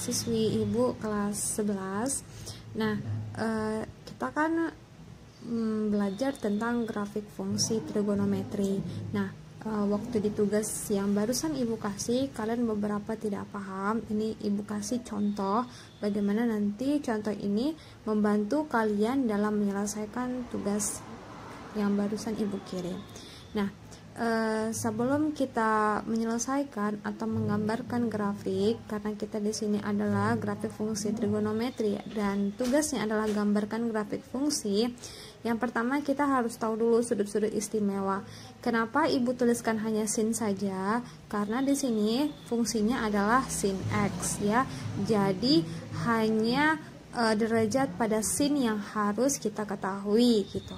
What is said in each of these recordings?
siswi Ibu kelas 11. Nah, kita kan belajar tentang grafik fungsi trigonometri. Nah, waktu di tugas yang barusan Ibu kasih, kalian beberapa tidak paham. Ini Ibu kasih contoh bagaimana nanti contoh ini membantu kalian dalam menyelesaikan tugas yang barusan Ibu kirim. Nah, sebelum kita menyelesaikan atau menggambarkan grafik, karena kita di sini adalah grafik fungsi trigonometri dan tugasnya adalah gambarkan grafik fungsi, yang pertama kita harus tahu dulu sudut-sudut istimewa. Kenapa Ibu tuliskan hanya sin saja? Karena di sini fungsinya adalah sin x ya. Jadi hanya derajat pada sin yang harus kita ketahui gitu.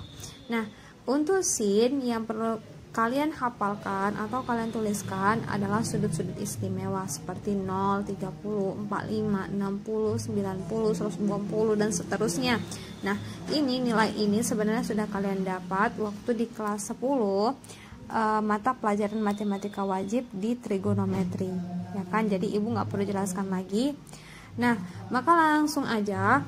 Nah, untuk sin yang perlu kalian hafalkan atau kalian tuliskan adalah sudut-sudut istimewa seperti 0, 30, 45, 60, 90, 120 dan seterusnya. Nah, ini nilai ini sebenarnya sudah kalian dapat waktu di kelas 10 mata pelajaran matematika wajib di trigonometri, ya kan? Jadi Ibu nggak perlu jelaskan lagi. Nah, maka langsung aja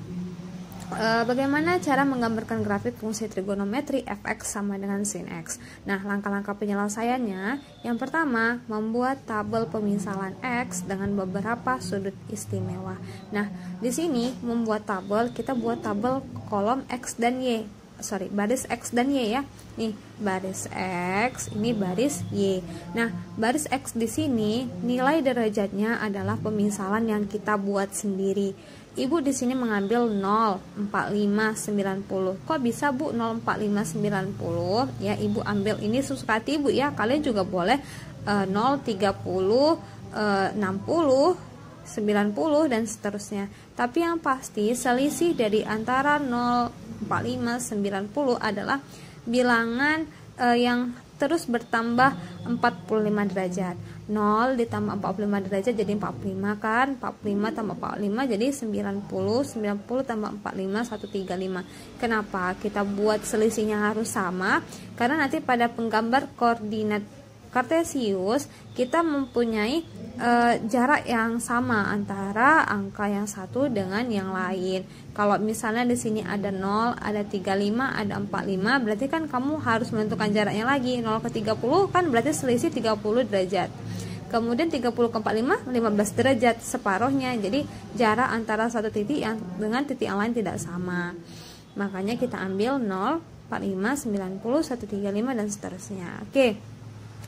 bagaimana cara menggambarkan grafik fungsi trigonometri fx sama dengan sin x. Nah, langkah-langkah penyelesaiannya, yang pertama membuat tabel pemisalan x dengan beberapa sudut istimewa. Nah, di sini membuat tabel, kita buat tabel kolom x dan y. Baris x dan y ya. Nih, baris x, ini baris y. Nah, baris x di sini nilai derajatnya adalah pemisalan yang kita buat sendiri. Ibu di sini mengambil 0, 45, 90. Kok bisa Bu 0, 45, 90? Ya, Ibu ambil ini sesuka hati Ibu ya. Kalian juga boleh 0, 30, 60, 90 dan seterusnya. Tapi yang pasti selisih dari antara 0, 45, 90 adalah bilangan yang terus bertambah 45 derajat. 0 ditambah 45 derajat jadi 45 kan, 45 tambah 45 jadi 90, 90 tambah 45 135. Kenapa kita buat selisihnya harus sama? Karena nanti pada penggambar koordinat kartesius kita mempunyai jarak yang sama antara angka yang satu dengan yang lain. Kalau misalnya di sini ada 0, ada 35, ada 45, berarti kan kamu harus menentukan jaraknya lagi. 0 ke 30 kan berarti selisih 30 derajat. Kemudian 30 ke 45, 15 derajat, separuhnya. Jadi jarak antara satu titik yang dengan titik yang lain tidak sama. Makanya kita ambil 0, 45, 90, 135 dan seterusnya. Oke.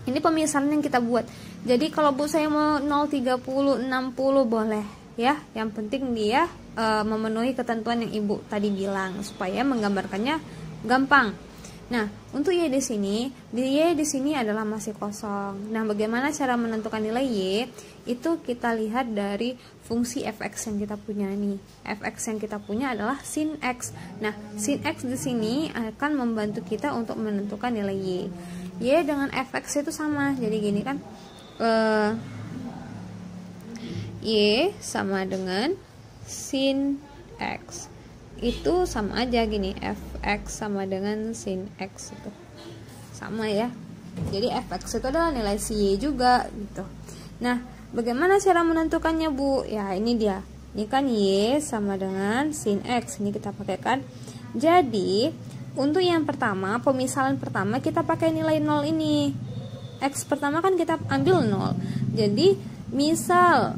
Ini pemisalan yang kita buat. Jadi kalau Bu saya mau 0, 30, 60 boleh ya. Yang penting dia memenuhi ketentuan yang Ibu tadi bilang supaya menggambarkannya gampang. Nah, untuk Y di sini adalah masih kosong. Nah, bagaimana cara menentukan nilai Y? Itu kita lihat dari fungsi fx yang kita punya nih. Fx yang kita punya adalah sin x. Nah, sin x di sini akan membantu kita untuk menentukan nilai Y. Y dengan fx itu sama. Jadi gini kan, Y sama dengan sin x. Itu sama aja gini, fx sama dengan sin x itu sama ya. Jadi fx itu adalah nilai si y juga gitu. Nah, bagaimana cara menentukannya Bu? Ya, ini dia. Ini kan y sama dengan sin x. Ini kita pakaikan. Jadi untuk yang pertama, pemisalan pertama kita pakai nilai 0 ini. X pertama kan kita ambil 0. Jadi misal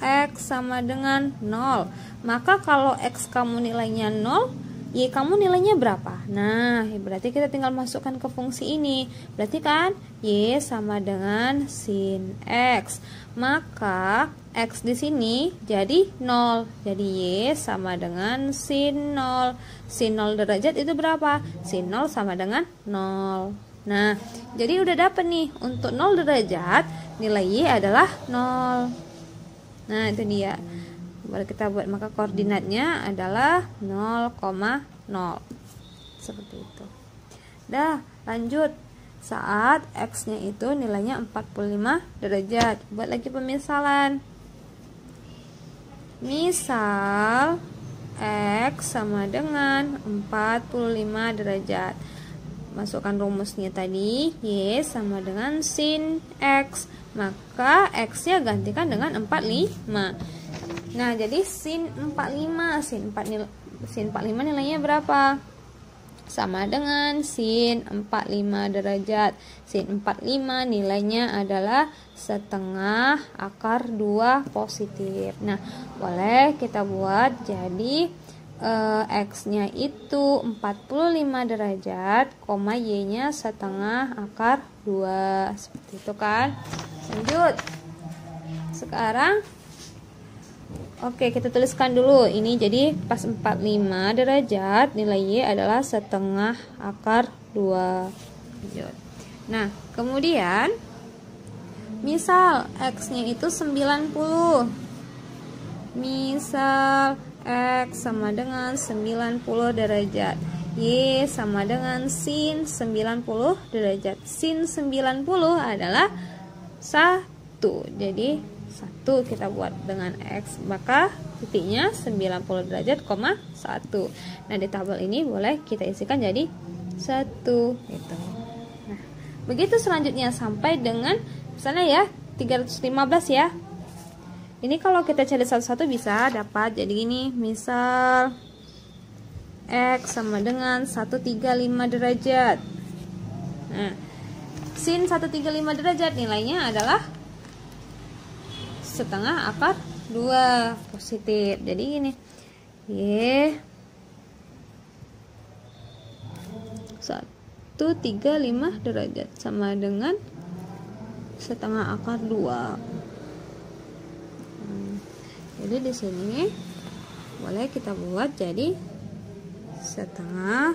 X sama dengan 0, maka kalau X kamu nilainya 0, Y kamu nilainya berapa? Nah, berarti kita tinggal masukkan ke fungsi ini. Berarti kan Y sama dengan sin X. Maka X di sini jadi 0. Jadi Y sama dengan sin 0. Sin 0 derajat itu berapa? Sin 0 sama dengan 0. Nah, jadi udah dapet nih. Untuk 0 derajat, nilai Y adalah 0. Nah, itu dia. Baru kita buat, maka koordinatnya adalah 0,0. Seperti itu. Dah, lanjut. Saat X-nya itu nilainya 45 derajat. Buat lagi pemisalan. Misal X sama dengan 45 derajat. masukkan rumusnya tadi, Y sama dengan sin X, maka X nya gantikan dengan 45. Nah, jadi sin 45, sin 45 nilainya berapa? Sama dengan sin 45 derajat. Sin 45 nilainya adalah setengah akar 2 positif. Nah, boleh kita buat jadi X-nya itu 45 derajat, Y-nya setengah akar 2. Seperti itu kan. Lanjut. Sekarang oke, kita tuliskan dulu. Ini jadi pas 45 derajat, nilai Y adalah setengah akar 2. Lanjut. Nah, kemudian misal X-nya itu 90. Misal X sama dengan 90 derajat, Y sama dengan sin 90 derajat. Sin 90 adalah 1. Jadi 1 kita buat dengan X, maka titiknya 90 derajat, 1. Nah, di tabel ini boleh kita isikan jadi 1 gitu. Nah, begitu selanjutnya sampai dengan misalnya ya 315 ya. Ini kalau kita cari satu-satu bisa dapat jadi gini, misal X sama dengan 135 derajat. Nah, sin 135 derajat nilainya adalah setengah akar 2 positif. Jadi gini, Y 135 derajat sama dengan setengah akar 2. Jadi di sini boleh kita buat jadi setengah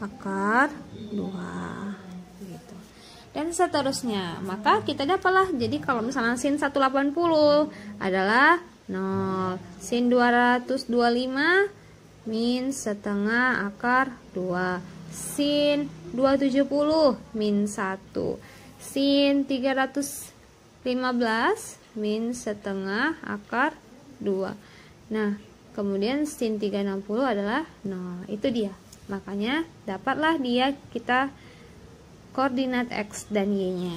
akar 2 gitu. Dan seterusnya. Maka kita dapatlah, jadi kalau misalnya sin 180 adalah 0, sin 225 min setengah akar 2, sin 270 min 1, sin 315 min setengah akar 2. Nah, kemudian sin 360 adalah 0. Itu dia. Makanya dapatlah dia kita koordinat X dan Y-nya.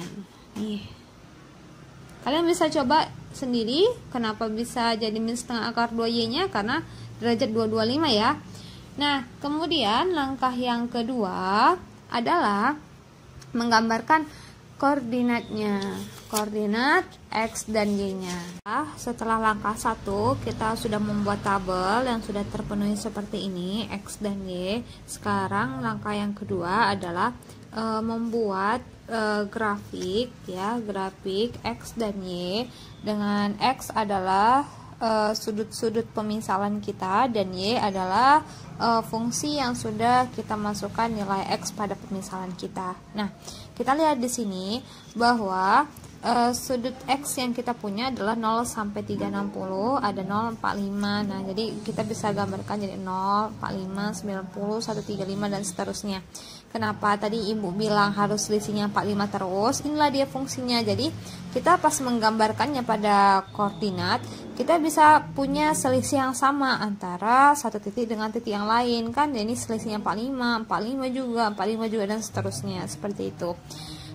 Nih. Kalian bisa coba sendiri kenapa bisa jadi min setengah akar 2Y-nya, karena derajat 225 ya. Nah, kemudian langkah yang kedua adalah menggambarkan koordinatnya, koordinat X dan Y-nya. Setelah langkah 1 kita sudah membuat tabel yang sudah terpenuhi seperti ini, X dan Y. Sekarang langkah yang kedua adalah membuat grafik ya, grafik X dan Y, dengan X adalah sudut-sudut pemisalan kita dan Y adalah fungsi yang sudah kita masukkan nilai X pada pemisalan kita. Nah, kita lihat di sini bahwa sudut X yang kita punya adalah 0 sampai 360, ada 0, 45. Nah, jadi kita bisa gambarkan jadi 0, 45, 90, 135 dan seterusnya. Kenapa tadi Ibu bilang harus selisihnya 45 terus? Inilah dia fungsinya. Jadi kita pas menggambarkannya pada koordinat, kita bisa punya selisih yang sama antara satu titik dengan titik yang lain kan. Jadi selisihnya 45, 45 juga dan seterusnya, seperti itu.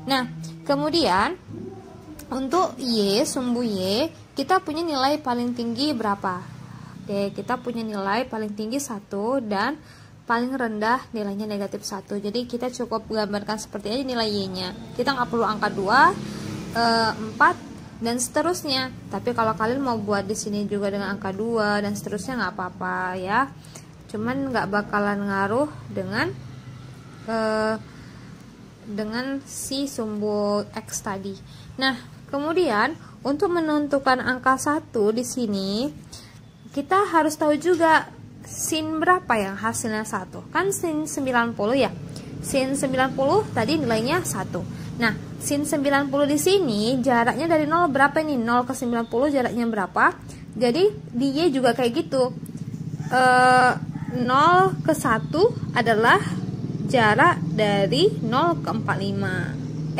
Nah, kemudian untuk Y, sumbu Y, kita punya nilai paling tinggi berapa? Oke, kita punya nilai paling tinggi 1 dan paling rendah nilainya negatif 1. Jadi kita cukup gambarkan seperti aja nilai Y-nya. Kita nggak perlu angka 2, 4 dan seterusnya. Tapi kalau kalian mau buat di sini juga dengan angka 2 dan seterusnya nggak apa-apa ya. Cuman nggak bakalan ngaruh dengan si sumbu X tadi. Nah, kemudian untuk menentukan angka 1 di sini kita harus tahu juga sin berapa yang hasilnya 1. Kan sin 90 ya. Sin 90 tadi nilainya 1. Nah, sin 90 di sini jaraknya dari 0 berapa nih? 0 ke 90 jaraknya berapa? Jadi di Y juga kayak gitu. 0 ke 1 adalah jarak dari 0 ke 45.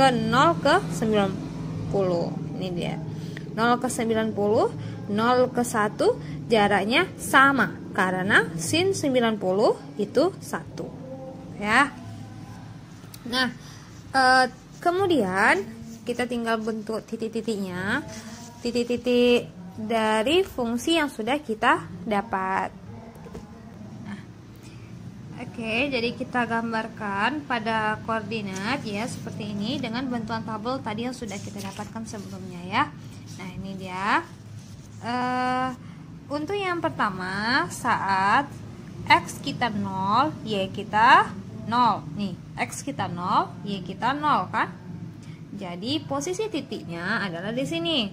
Ke 0 ke 90. Ini dia. 0 ke 90, 0 ke 1 jaraknya sama karena sin 90 itu 1. ya. Nah, kemudian kita tinggal bentuk titik-titiknya, titik-titik dari fungsi yang sudah kita dapat. Nah, oke, jadi kita gambarkan pada koordinat ya seperti ini dengan bantuan tabel tadi yang sudah kita dapatkan sebelumnya ya. Nah, ini dia. Untuk yang pertama, saat X kita 0, Y kita 0. Nih, X kita 0, Y kita 0 kan? Jadi posisi titiknya adalah di sini.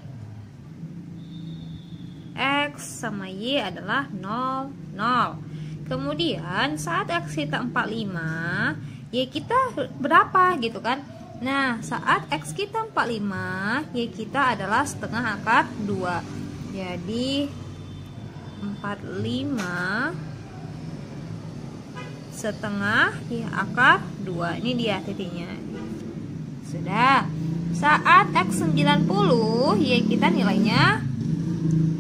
X sama Y adalah 0, 0. Kemudian saat X kita 45, Y kita berapa gitu kan? Nah, saat X kita 45, Y kita adalah setengah akar 2. Jadi 45 setengah Y akar 2. Ini dia titiknya. Sudah. Saat X 90, Y kita nilainya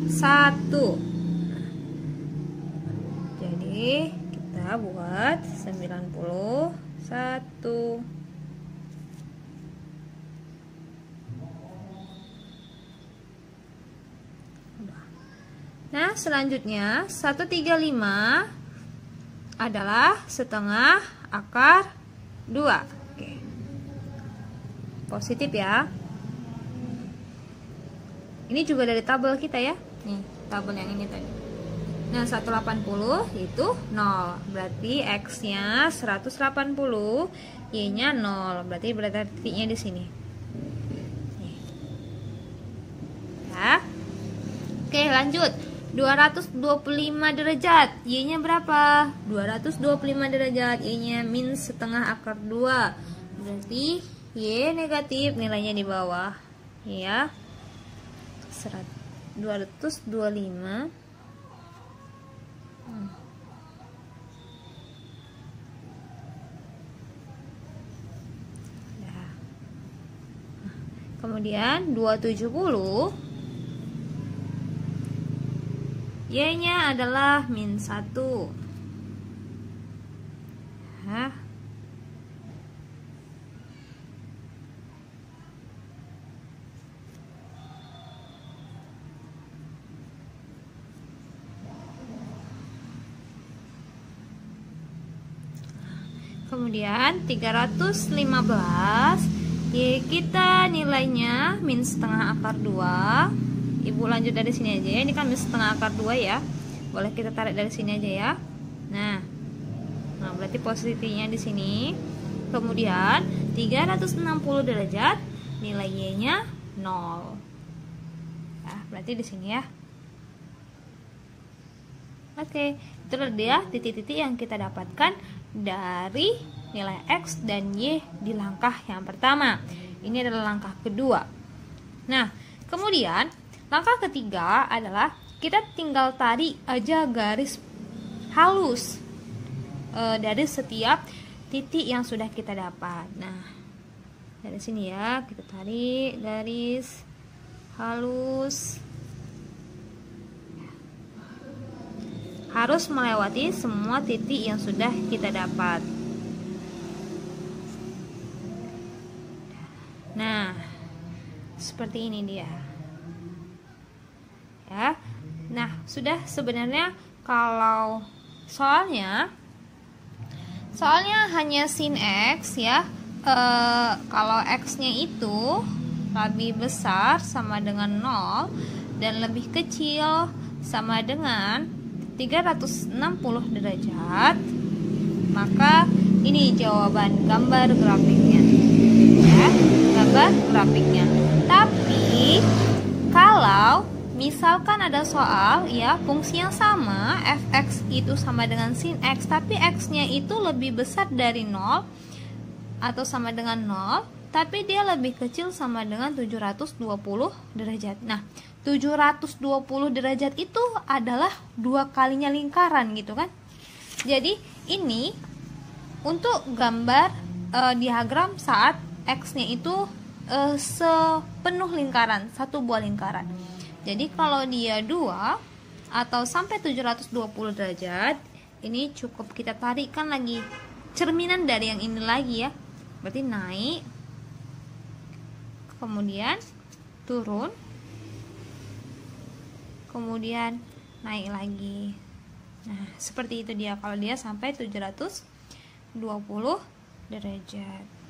1. Jadi kita buat 91. Nah, selanjutnya 135 adalah setengah akar 2. Oke. Positif ya. Ini juga dari tabel kita ya. Nih, tabel yang ini tadi. Nah, 180 itu 0. Berarti X-nya 180, Y-nya 0. Berarti titiknya di sini. Nih. Ya. Oke, lanjut. 225 derajat, Y-nya berapa? 225 derajat, Y-nya min setengah akar 2. Berarti Y negatif, nilainya di bawah. Ya. 225. Ya. Kemudian 270, Y-nya adalah min 1. Hah? Kemudian 315, Y kita nilainya min setengah akar 2. Ibu lanjut dari sini aja ya. Ini kan min setengah akar 2 ya. Boleh kita tarik dari sini aja ya. Nah, berarti posisinya di sini. Kemudian 360 derajat, nilai Y-nya 0. Nah, berarti di sini ya. Oke, itu dia titik-titik yang kita dapatkan dari nilai X dan Y di langkah yang pertama. Ini adalah langkah kedua. Nah, kemudian langkah ketiga adalah kita tinggal tarik aja garis halus dari setiap titik yang sudah kita dapat. Nah, dari sini ya, kita tarik garis halus. Harus melewati semua titik yang sudah kita dapat. Nah, seperti ini dia. Ya. Nah, sudah sebenarnya kalau soalnya hanya sin X ya. Kalau X-nya itu lebih besar sama dengan 0 dan lebih kecil sama dengan 360 derajat, maka ini jawaban gambar grafiknya ya, gambar grafiknya. Tapi kalau misalkan ada soal ya, fungsi yang sama fx itu sama dengan sin x, tapi x-nya itu lebih besar dari 0 atau sama dengan 0, tapi dia lebih kecil sama dengan 720 derajat. Nah, 720 derajat itu adalah 2 kalinya lingkaran gitu kan. Jadi ini untuk gambar diagram saat x-nya itu sepenuh lingkaran, satu buah lingkaran. Jadi kalau dia 2 atau sampai 720 derajat, ini cukup kita tarikkan lagi cerminan dari yang ini lagi ya. Berarti naik, kemudian turun, kemudian naik lagi. Nah, seperti itu dia kalau dia sampai 720 derajat.